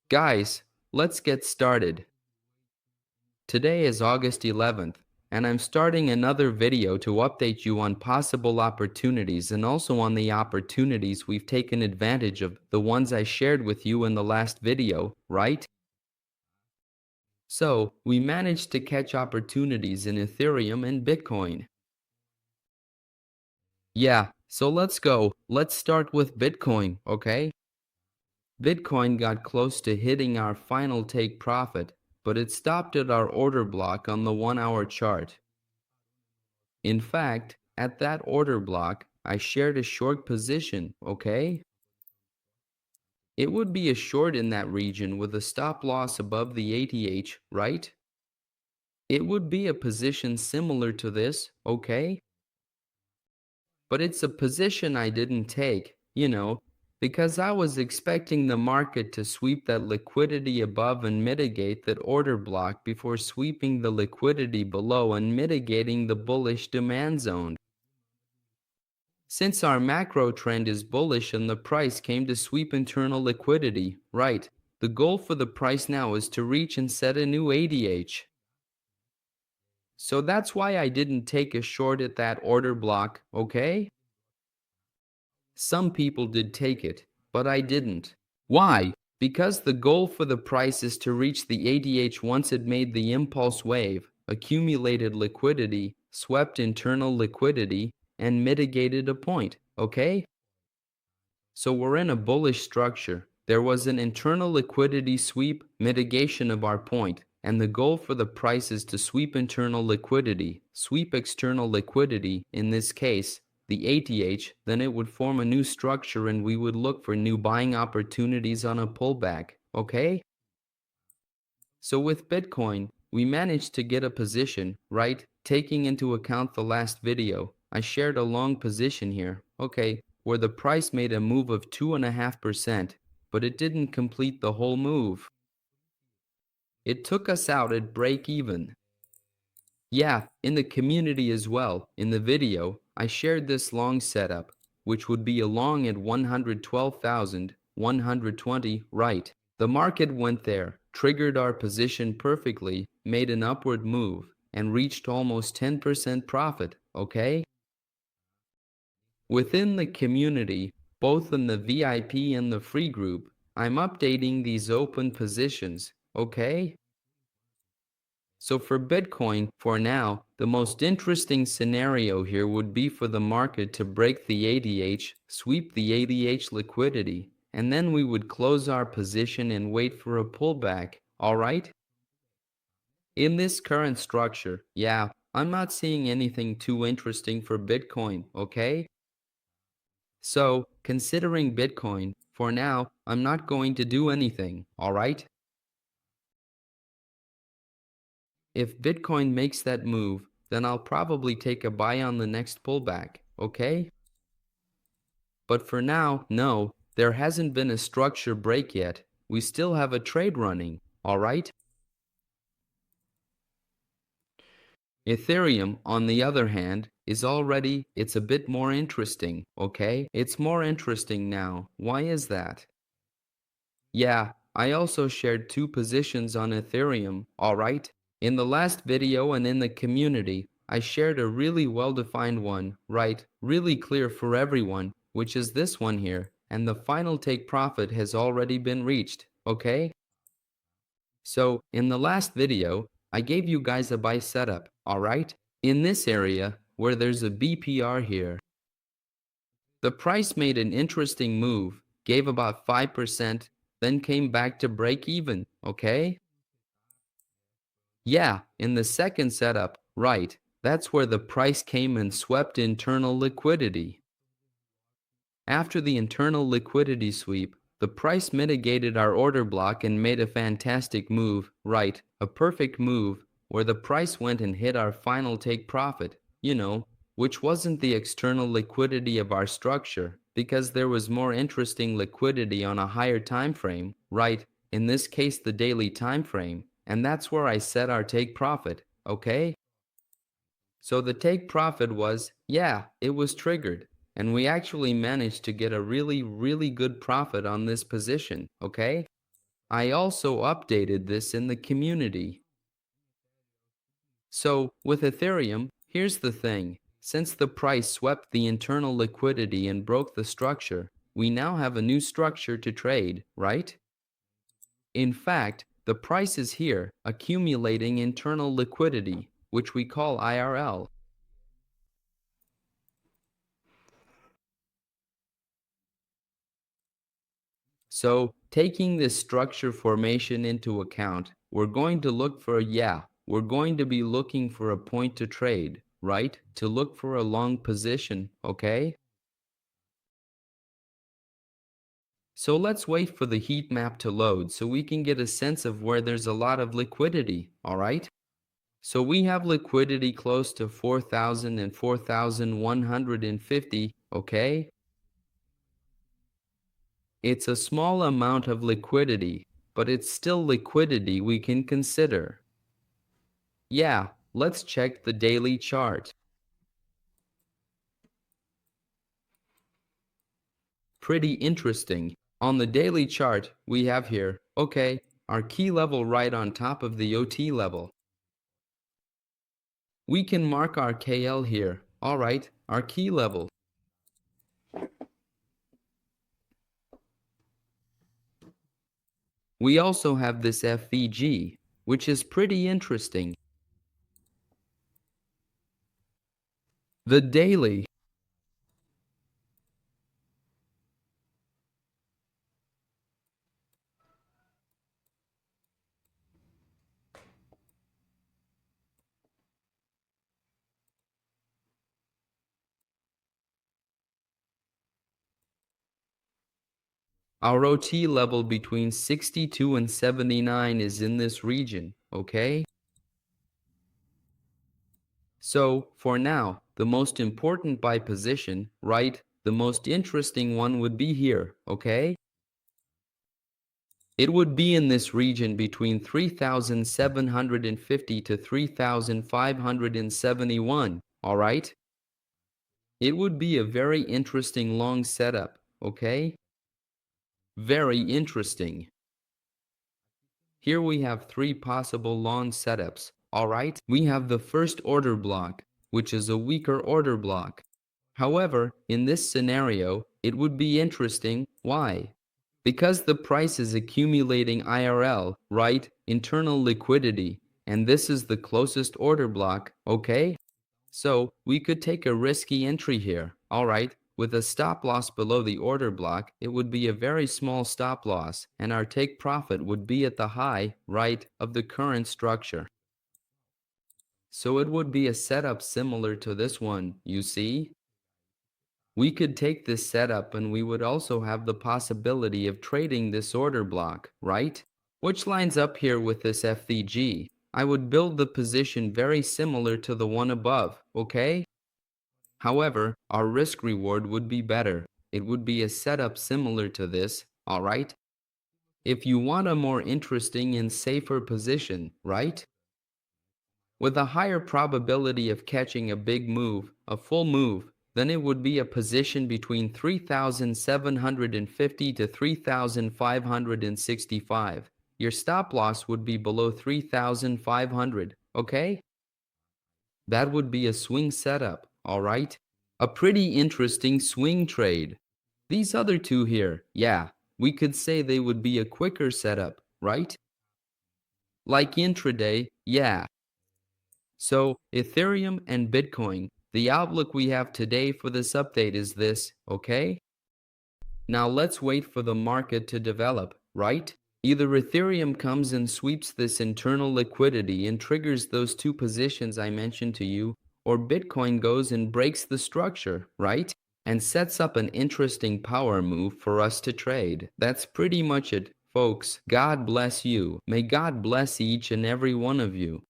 Guys, let's get started. Today is August 11th, and I'm starting another video to update you on possible opportunities and also on the opportunities we've taken advantage of, the ones I shared with you in the last video, right? So, we managed to catch opportunities in Ethereum and Bitcoin. Yeah, so let's go. Let's start with Bitcoin, okay? Bitcoin got close to hitting our final take profit, but it stopped at our order block on the 1-hour chart. In fact, at that order block, I shared a short position, okay? It would be a short in that region with a stop loss above the ATH, right? It would be a position similar to this, okay? But it's a position I didn't take, because I was expecting the market to sweep that liquidity above and mitigate that order block before sweeping the liquidity below and mitigating the bullish demand zone. Since our macro trend is bullish and the price came to sweep internal liquidity, right, the goal for the price now is to reach and set a new ADH. So that's why I didn't take a short at that order block, okay? Some people did take it, but I didn't. Why? Because the goal for the price is to reach the ADH once it made the impulse wave, accumulated liquidity, swept internal liquidity, and mitigated a point, okay? So we're in a bullish structure. There was an internal liquidity sweep, mitigation of our point, and the goal for the price is to sweep internal liquidity, sweep external liquidity, in this case, the ATH, then it would form a new structure and we would look for new buying opportunities on a pullback, okay? So with Bitcoin, we managed to get a position, right? Taking into account the last video, I shared a long position here, okay, where the price made a move of 2.5%, but it didn't complete the whole move. It took us out at break even. Yeah, in the community as well, in the video, I shared this long setup, which would be a long at 112,120, right? The market went there, triggered our position perfectly, made an upward move, and reached almost 10% profit, okay? Within the community, both in the VIP and the free group, I'm updating these open positions, okay? So for Bitcoin, for now, the most interesting scenario here would be for the market to break the ADH, sweep the ADH liquidity, and then we would close our position and wait for a pullback, alright? In this current structure, yeah, I'm not seeing anything too interesting for Bitcoin, okay? So, considering Bitcoin, for now, I'm not going to do anything, alright? If Bitcoin makes that move, then I'll probably take a buy on the next pullback, okay? But for now, no, there hasn't been a structure break yet. We still have a trade running, alright? Ethereum, on the other hand, it's a bit more interesting, okay? It's more interesting now. Why is that? Yeah, I also shared two positions on Ethereum, alright? In the last video and in the community, I shared a really well-defined one, right? Really clear for everyone, which is this one here, and the final take profit has already been reached, okay? So, in the last video, I gave you guys a buy setup, alright? In this area, where there's a BPR here, the price made an interesting move, gave about 5%, then came back to break even, okay? Yeah, in the second setup, right, that's where the price came and swept internal liquidity. After the internal liquidity sweep, the price mitigated our order block and made a fantastic move, right, a perfect move, where the price went and hit our final take profit, which wasn't the external liquidity of our structure, because there was more interesting liquidity on a higher time frame, right, in this case the daily time frame, and that's where I set our take profit, okay? So the take profit was, yeah, it was triggered. And we actually managed to get a really good profit on this position, okay? I also updated this in the community. So, with Ethereum, here's the thing. Since the price swept the internal liquidity and broke the structure, we now have a new structure to trade, right? In fact, the price is here, accumulating internal liquidity, which we call IRL. So, taking this structure formation into account, we're going to look for, we're going to be looking for a point to trade, right? To look for a long position, okay? So let's wait for the heat map to load so we can get a sense of where there's a lot of liquidity, alright? So we have liquidity close to 4,000 and 4,150, okay? It's a small amount of liquidity, but it's still liquidity we can consider. Yeah, let's check the daily chart. Pretty interesting. On the daily chart, we have here, okay, our key level right on top of the OT level. We can mark our KL here. Alright, our key level. We also have this FVG, which is pretty interesting. The daily. Our OT level between 62 and 79 is in this region, okay? So, for now, the most important by position, right? The most interesting one would be here, okay? It would be in this region between 3,750 to 3,571, alright? It would be a very interesting long setup, okay? Very interesting. Here we have three possible long setups, alright? We have the first order block, which is a weaker order block. However, in this scenario, it would be interesting. Why? Because the price is accumulating IRL, right? Internal liquidity, and this is the closest order block, okay? So, we could take a risky entry here, alright? With a stop loss below the order block, it would be a very small stop loss, and our take profit would be at the high, right, of the current structure. So it would be a setup similar to this one, you see? We could take this setup and we would also have the possibility of trading this order block, right? Which lines up here with this FVG. I would build the position very similar to the one above, okay? However, our risk reward would be better. It would be a setup similar to this, alright? If you want a more interesting and safer position, right? With a higher probability of catching a big move, a full move, then it would be a position between 3,750 to 3,565. Your stop loss would be below 3,500, okay? That would be a swing setup, alright? A pretty interesting swing trade. These other two here, we could say they would be a quicker setup, right? Like intraday, So, Ethereum and Bitcoin, the outlook we have today for this update is this, okay? Now let's wait for the market to develop, right? Either Ethereum comes and sweeps this internal liquidity and triggers those two positions I mentioned to you, or Bitcoin goes and breaks the structure, right? And sets up an interesting power move for us to trade. That's pretty much it, folks. God bless you. May God bless each and every one of you.